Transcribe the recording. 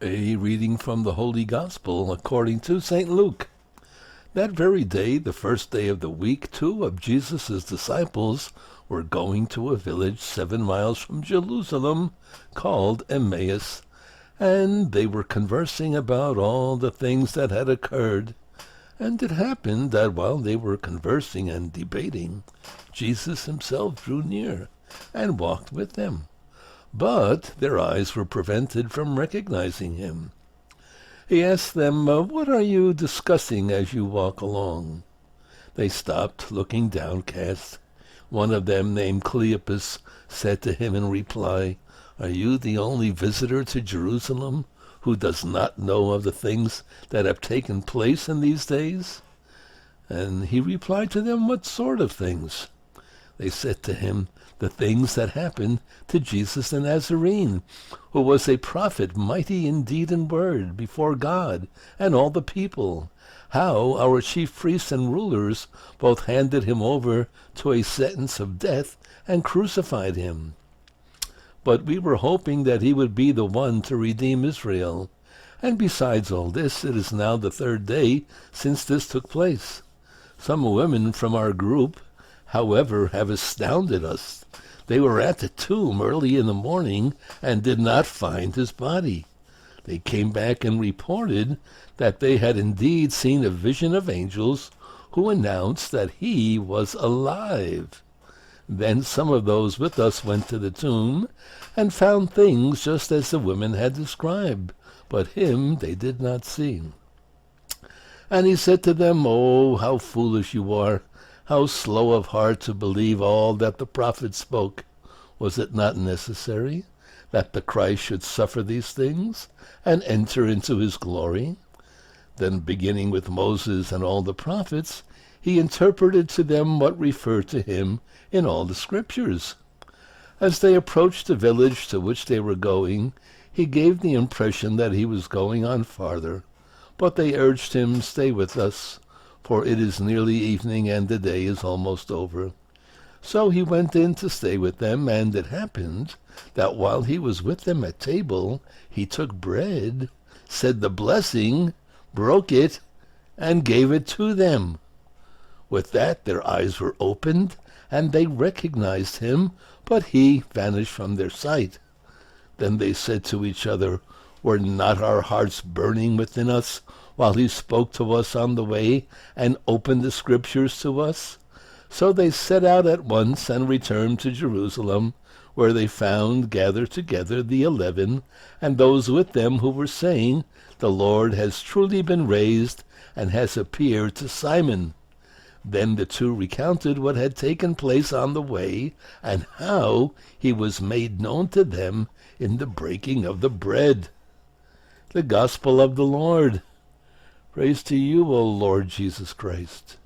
A reading from the Holy Gospel according to St. Luke. That very day, the first day of the week, 2 of Jesus' disciples were going to a village 7 miles from Jerusalem called Emmaus, and they were conversing about all the things that had occurred. And it happened that while they were conversing and debating, Jesus himself drew near and walked with them. But their eyes were prevented from recognizing him. He asked them, "What are you discussing as you walk along?" They stopped, looking downcast. One of them, named Cleopas, said to him in reply, "Are you the only visitor to Jerusalem who does not know of the things that have taken place in these days?" And he replied to them, "What sort of things?" They said to him, "The things that happened to Jesus the Nazarene, who was a prophet, mighty in deed and word, before God and all the people. How our chief priests and rulers both handed him over to a sentence of death and crucified him. But we were hoping that he would be the one to redeem Israel. And besides all this, it is now the 3rd day since this took place. Some women from our group, however, have astounded us. They were at the tomb early in the morning and did not find his body. They came back and reported that they had indeed seen a vision of angels who announced that he was alive. Then some of those with us went to the tomb and found things just as the women had described, but him they did not see." And he said to them, "Oh, how foolish you are! How slow of heart to believe all that the prophets spoke. Was it not necessary that the Christ should suffer these things and enter into his glory?" Then, beginning with Moses and all the prophets, he interpreted to them what referred to him in all the scriptures. As they approached the village to which they were going, he gave the impression that he was going on farther, but they urged him, "Stay with us, for it is nearly evening and the day is almost over." So he went in to stay with them, and it happened that while he was with them at table, he took bread, said the blessing, broke it, and gave it to them. With that their eyes were opened, and they recognized him, but he vanished from their sight. Then they said to each other, "Were not our hearts burning within us while he spoke to us on the way and opened the scriptures to us?" So they set out at once and returned to Jerusalem, where they found gathered together the 11, and those with them who were saying, "The Lord has truly been raised and has appeared to Simon." Then the 2 recounted what had taken place on the way, and how he was made known to them in the breaking of the bread. The Gospel of the Lord. Praise to you, O Lord Jesus Christ.